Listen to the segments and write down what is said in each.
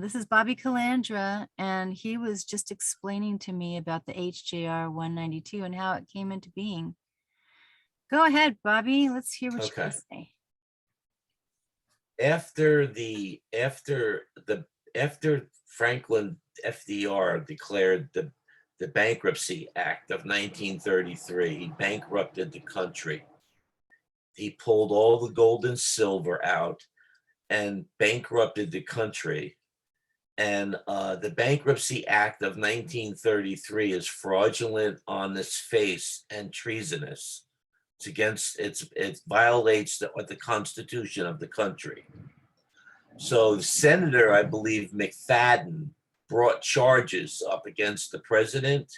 This is Bobby Calandra, and he was just explaining to me about the HJR 192 and how it came into being. Go ahead, Bobby. Let's hear what you Okay. have to say. After Franklin FDR declared the Bankruptcy Act of 1933, he bankrupted the country. He pulled all the gold and silver out and bankrupted the country. And the Bankruptcy Act of 1933 is fraudulent on its face and treasonous. It violates the Constitution of the country. So the senator, I believe McFadden, brought charges up against the president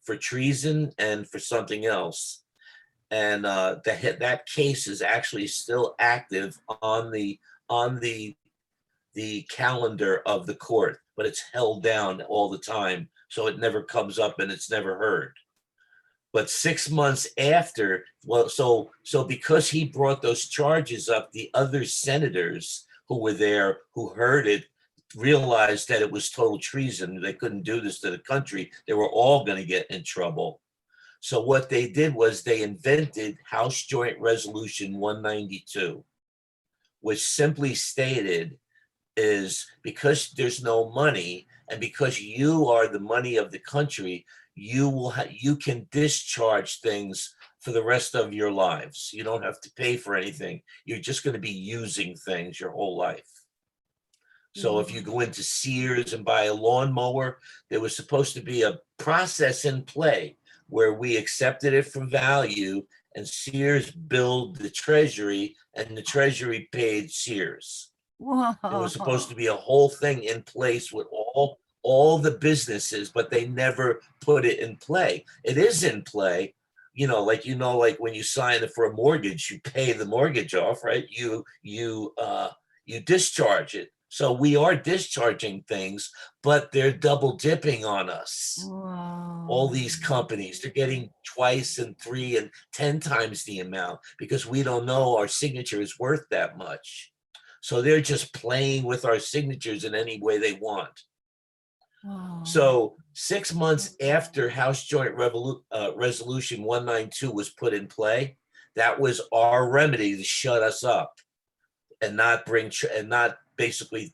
for treason and for something else. And that case is actually still active on the calendar of the court, but it's held down all the time, so it never comes up and it's never heard. But 6 months after, so because he brought those charges up, the other senators who were there, who heard it, realized that it was total treason. They couldn't do this to the country. They were all going to get in trouble. So what they did was they invented House Joint Resolution 192, which simply stated is because there's no money and because you are the money of the country, you can discharge things for the rest of your lives. You don't have to pay for anything. You're just going to be using things your whole life. So if you go into Sears and buy a lawnmower, there was supposed to be a process in play where we accepted it for value and Sears billed the Treasury and the Treasury paid Sears. Whoa. There was supposed to be a whole thing in place with all the businesses, but they never put it in play. It is in play, like when you sign it for a mortgage, you pay the mortgage off, right? You discharge it. So we are discharging things, but they're double dipping on us. Whoa. All these companies, they're getting twice and 3 and 10 times the amount because we don't know our signature is worth that much. So they're just playing with our signatures in any way they want. Wow. So 6 months after House Joint Resolution 192 was put in play, that was our remedy to shut us up and not basically,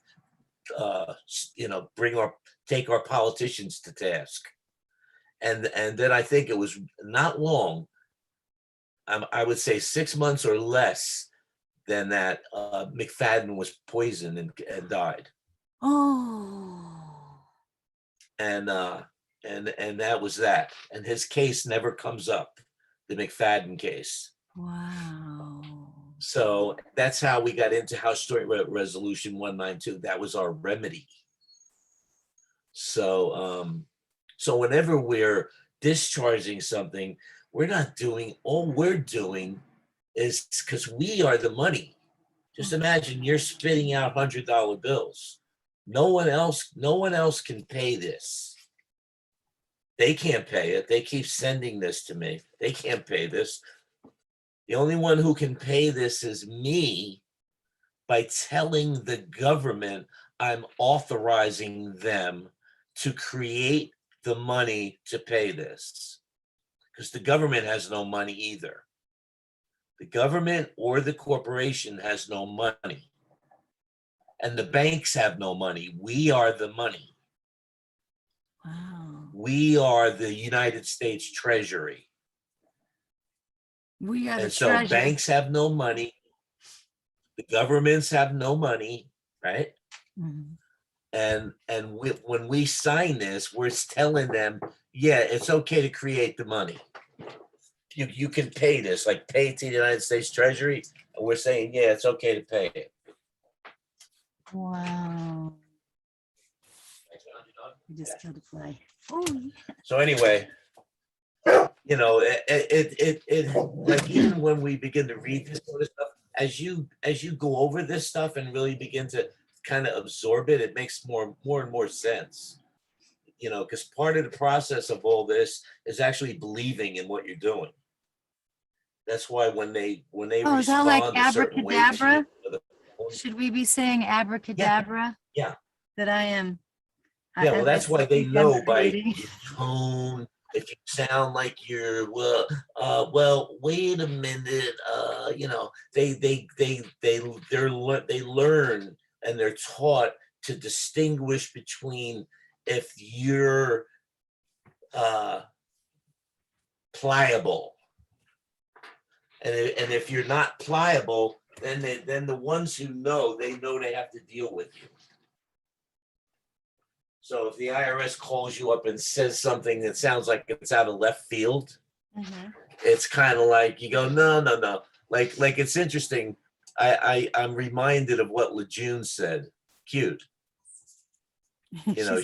take our politicians to task. And then I think it was not long, I would say 6 months or less than that, McFadden was poisoned and died. Oh. And that was that. And his case never comes up, the McFadden case. Wow. So that's how we got into House Joint Resolution 192. That was our remedy. So whenever we're discharging something, we're not doing, all we're doing is because we are the money. Just imagine you're spitting out $100 bills. No one else can pay this. They can't pay it. They keep sending this to me. They can't pay this. The only one who can pay this is me by telling the government I'm authorizing them to create the money to pay this. Because the government has no money either. The government or the corporation has no money. And the banks have no money. We are the money. Wow. We are the United States Treasury. We are the And so treasure. banks have no money. The governments have no money, right? Mhm. When we sign this, we're telling them, yeah, it's okay to create the money. You can pay this, like pay to the United States Treasury. And we're saying, yeah, it's okay to pay it. Wow. We just killed a fly. Oh, yeah. So anyway, it like even when we begin to read this sort of stuff, as you go over this stuff and really begin to kind of absorb it, it makes more and more sense. Because part of the process of all this is actually believing in what you're doing. That's why when they Is that like respond a certain way to abracadabra? you, Should we be saying abracadabra? yeah. that I am. Yeah, well, as I that's why they speak, I'm know by creating. your tone, if you sound like you're, wait a minute, they learn and they're taught to distinguish between if you're pliable, and if you're not pliable, then the ones who know, they know they have to deal with you. So if the IRS calls you up and says something that sounds like it's out of left field, it's kind of like you go, no, no, no. Like it's interesting. I'm reminded of what LeJune said. Cute. You know,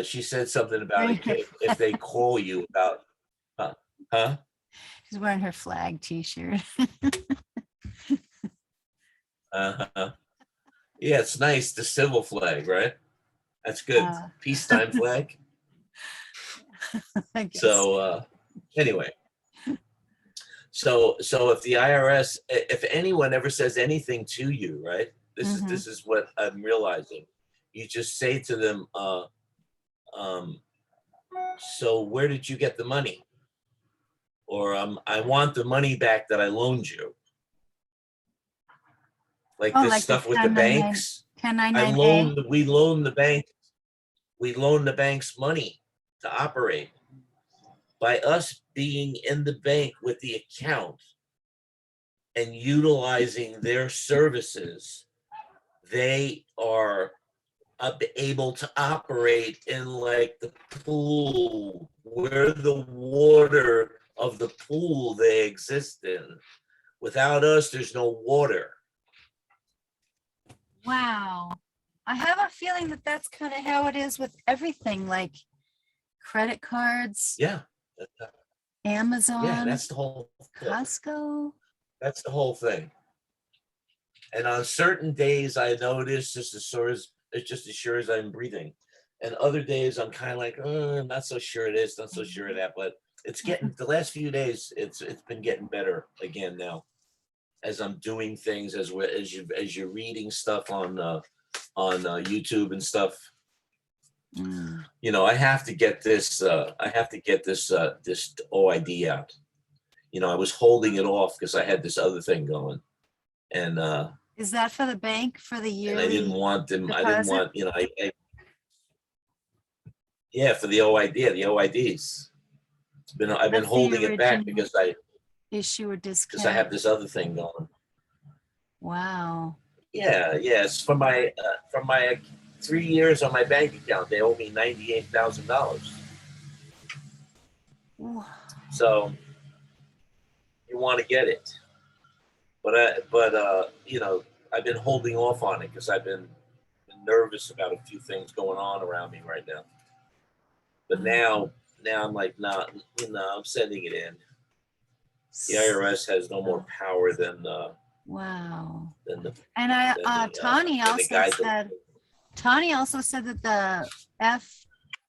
she said something about if they call you about, huh? She's wearing her flag T-shirt. Uh-huh. Yeah, it's nice. The civil flag, right? That's good. Peacetime flag. I guess. So anyway, so if the IRS, if anyone ever says anything to you, right? This is what I'm realizing. You just say to them, so where did you get the money? Or I want the money back that I loaned you. Like this like stuff with the banks. 1099A. We loan the banks money to operate. By us being in the bank with the account and utilizing their services, they are able to operate in like the pool, where the water of the pool they exist in. Without us, there's no water. Wow. I have a feeling that that's kind of how it is with everything, like credit cards. Yeah. Amazon. Yeah, that's the whole thing. Costco. That's the whole thing. And on certain days, I notice it's just as sure as I'm breathing. And other days, I'm kind of like, I'm not so sure it is, not so sure of that. But it's getting, the last few days, it's been getting better again now, as I'm doing things, as you're reading stuff on YouTube and stuff. You know, I have to get this. This OID out. You know, I was holding it off because I had this other thing going, and is that for the bank for the yearly? And I didn't want them. Deposit? I didn't want, you know, yeah, for the OIDs. I've been holding it back because issue or discount. Because I have this other thing going. Wow. Yeah, it's from my 3 years on my bank account. They owe me $98,000. So you want to get it, but you know, I've been holding off on it because I've been nervous about a few things going on around me right now. But now I'm like, nah, I'm sending it in. The IRS has no more power than wow. Than the, and Tani also said that the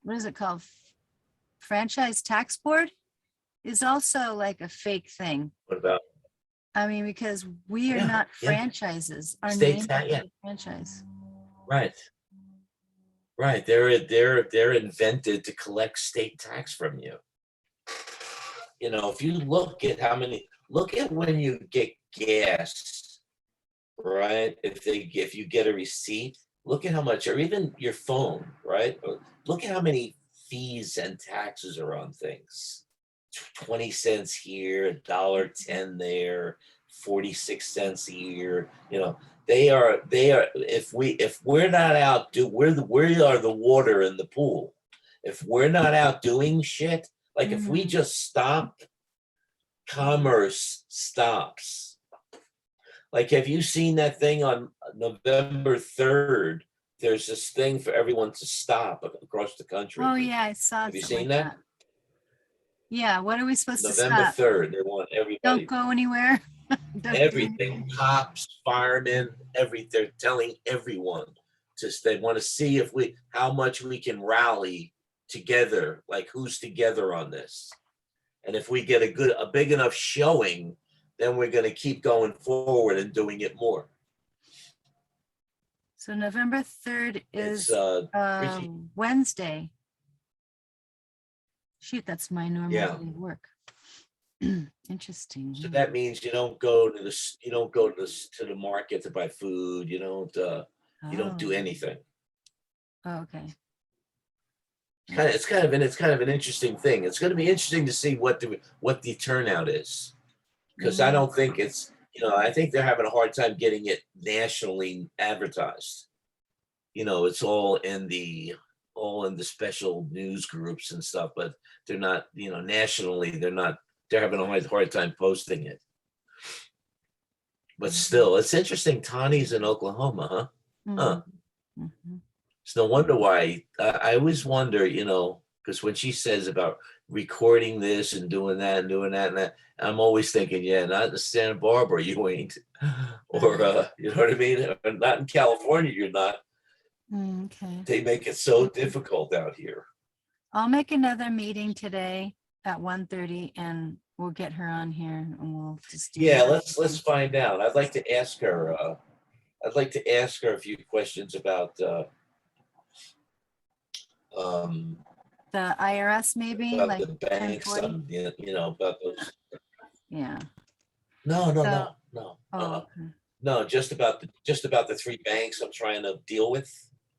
what is it called? Franchise tax board is also like a fake thing. What about? I mean, because we are not franchises. Our state name tax, is franchise. Right. They're invented to collect state tax from you. You know, if you look at when you get gas, right? If you get a receipt, look at how much, or even your phone, right? Look at how many fees and taxes are on things. 20 cents here, $1.10 there, 46 cents a year. You know, they are. If we're not out, we are the water in the pool. If we're not out doing shit, like if we just stop, commerce stops. Like, have you seen that thing on November 3rd? There's this thing for everyone to stop across the country. Oh yeah, I saw. Have you seen that? Yeah, what are we supposed to stop? November 3rd, they want everybody. Don't go anywhere. Everything, cops, firemen, they're telling everyone they want to see how much we can rally together, like who's together on this. And if we get a big enough showing, then we're going to keep going forward and doing it more. So November 3rd It's is freaky. Wednesday. Shoot, that's my normal Yeah. day of work. Interesting. So that means you don't go to the market to buy food. You don't do Oh, anything. oh, okay. It's kind of an interesting thing. It's going to be interesting to see what the turnout is, because I Mm, don't think it's, I think they're having a hard time getting it nationally advertised. It's all in the special news groups and stuff, but they're not, nationally, they're having a hard time posting it. But still, it's interesting. Tawny's in Oklahoma, huh? Huh. mhm. It's no wonder why. I always wonder, because when she says about recording this and doing that and doing that and that, I'm always thinking, yeah, not in Santa Barbara, you ain't, or you know what I mean? Or not in California, you're not. Okay. They make it so difficult out here. I'll make another meeting today at 1:30 and we'll get her on here and we'll just do Yeah, that. let's find out. I'd like to ask her. I'd like to ask her a few questions um, The IRS maybe about like the banks, 1040. about those. Yeah. No, So, no. oh, okay. No, just about the three banks I'm trying to deal with.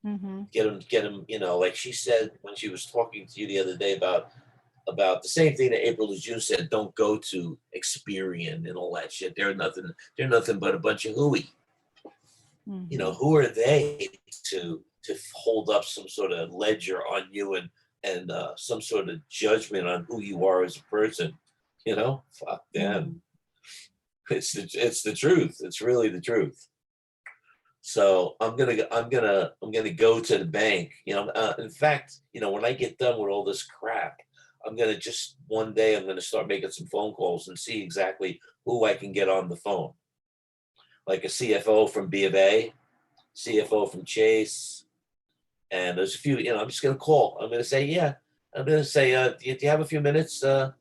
Mm-hmm. Get them. Like she said when she was talking to you the other day about the same thing that April to June said. Don't go to Experian and all that shit. They're nothing. They're nothing but a bunch of hooey. Mm-hmm. Who are they to hold up some sort of ledger on you and some sort of judgment on who you are as a person? Fuck them. It's the truth. It's really the truth. So I'm gonna go to the bank. In fact, when I get done with all this crap, I'm gonna just one day I'm gonna start making some phone calls and see exactly who I can get on the phone, like a CFO from B of A, CFO from Chase, and there's a few. I'm just gonna call. I'm gonna say, yeah. I'm gonna say, do you have a few minutes? I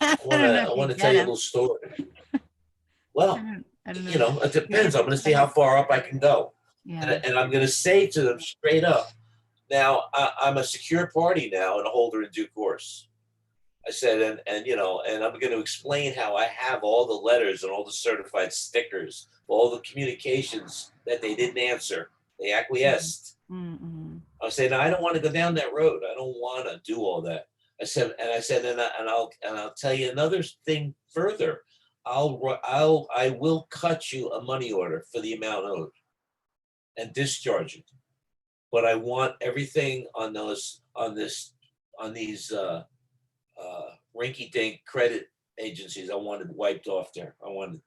don't know if I you want to tell get you a him. little story. Well, I don't know. it You depends. get I'm the going to see how far up I can go. yeah. And I'm going to say to them straight up, now I'm a secure party now and a holder in due course. I said, and I'm going to explain how I have all the letters and all the certified stickers, all the communications that they didn't answer. They acquiesced. Mm-hmm. I said, no, I don't want to go down that road. I don't want to do all that. I said, I'll tell you another thing further. I will cut you a money order for the amount owed and discharge it. But I want everything on these rinky dink credit agencies. I want it wiped off there. I want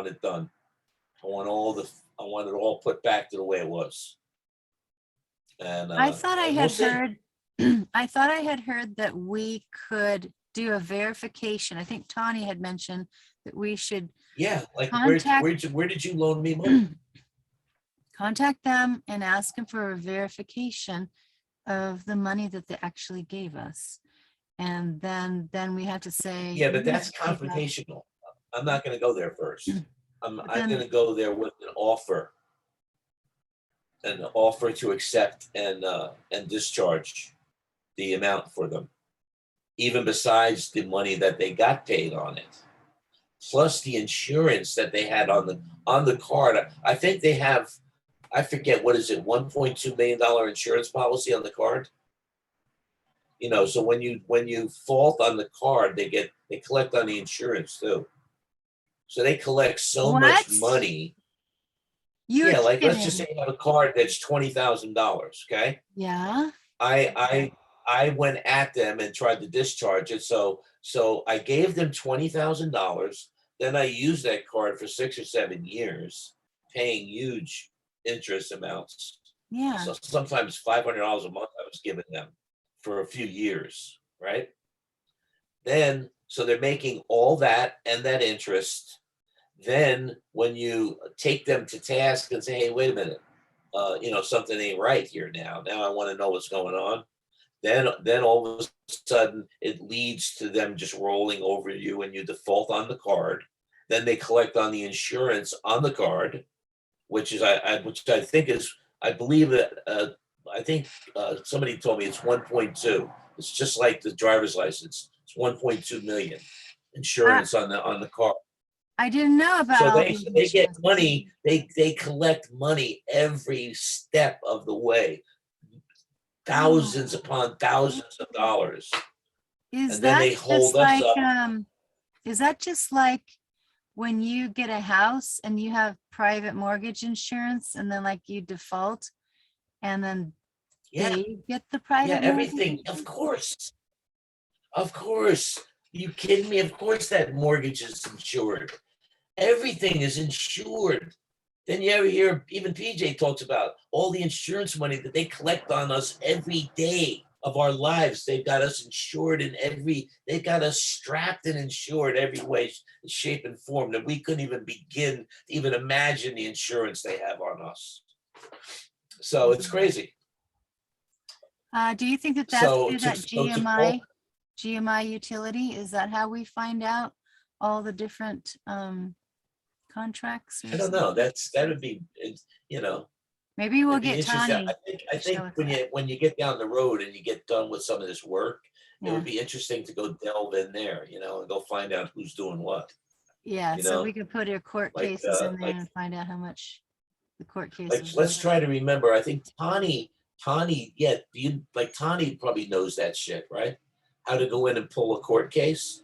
it done. I want it all put back to the way it was. And I thought I and had we'll see. heard I thought I had heard that we could do a verification. I think Tawny had mentioned that we should Yeah, like contact where did you loan me money? contact them and ask them for a verification of the money that they actually gave us. And then we have to say, Yeah, "You but need that's to pay back." confrontational. I'm not going to go there first. I'm But going to then, go there with an offer to accept and discharge the amount for them, even besides the money that they got paid on it, plus the insurance that they had on the card. I think they have. I forget what is it, $1.2 million insurance policy on the card. So when you fault on the card, they collect on the insurance too. So they collect so much what? money. You're Yeah, like let's just kidding. say you have a card that's $20,000. Okay, Yeah. I went at them and tried to discharge it. So I gave them $20,000. Then I used that card for 6 or 7 years, paying huge interest amounts. Yeah. So sometimes $500 a month I was giving them for a few years, right? Then so they're making all that and that interest. Then when you take them to task and say, hey, wait a minute, something ain't right here now. Now I want to know what's going on. Then all of a sudden it leads to them just rolling over you and you default on the card. Then they collect on the insurance on the card, which I think is I believe that, I think somebody told me it's 1.2. It's just like the driver's license. It's 1.2 million I, insurance on the car. I didn't know about So all these they get insurances. money. They collect money every step of the way, Oh, thousands upon thousands of dollars, is and then that they hold just us like, up. is that just like when you get a house and you have private mortgage insurance and then like you default and then Yeah, they get the yeah, private mortgage everything. insurance? Of course. You kidding me? Of course that mortgage is insured. Everything is insured. Then you ever hear, even PJ talks about all the insurance money that they collect on us every day of our lives. They've got us insured they've got us strapped and insured every way, shape, and form that we couldn't even begin to even imagine the insurance they have on us. So it's crazy. Do you think that that's So through to, that so to call, GMI utility? Is that how we find out all the different contracts or I don't know. something? That would be, you know, Maybe we'll it'd be get interesting. Tani I to show think us that. when you get down the road and you get done with some of this work, it Yeah, would be interesting to go delve in there, and go find out who's doing what, yeah. you So know, we could put our court like cases in there and find out how much the court case was let's worth. try to remember. I think Tani, yeah, Tani probably knows that shit, right? How to go in and pull a court case,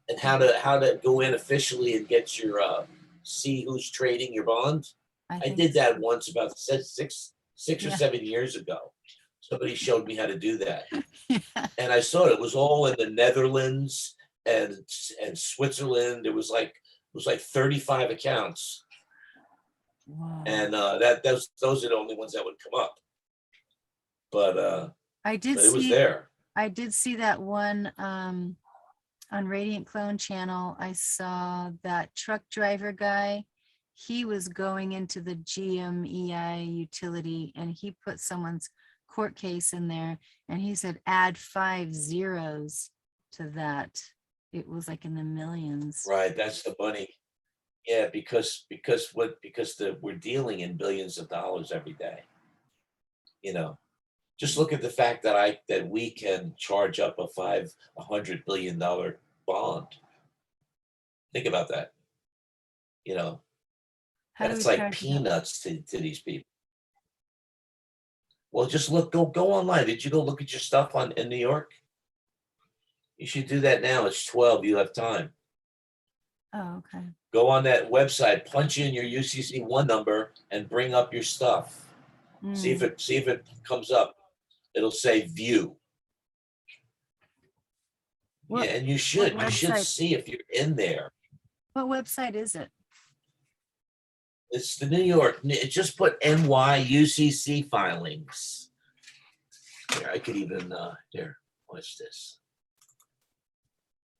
and how to go in officially and get your see who's trading your bonds. I I think, did that once about six or yeah. 7 years ago. Somebody showed me how to do that, Yeah. and I saw it was all in the Netherlands and Switzerland. It was like 35 accounts, Whoa. and those are the only ones that would come up. But I did it was see, there. I did see that one on Radiant Clone channel. I saw that truck driver guy. He was going into the GMEI utility and he put someone's court case in there and he said add 5 zeros to that. It was like in the millions. Right, that's the money. Yeah, because we're dealing in billions of dollars every day. Just look at the fact that we can charge up $100 billion bond. Think about that. You know, How do we that's like charge it up? peanuts to these people. Well, just go online. Did you go look at your stuff in New York? You should do that now. It's 12. You have time. Oh, okay. Go on that website, punch in your UCC1 number, and bring up your stuff. See Mm. if it comes up. It'll say view. What, Yeah, and you what should website? see if you're in there. What website is it? It's the New York. Just put NYUCC filings. Here, I could even here. Watch this.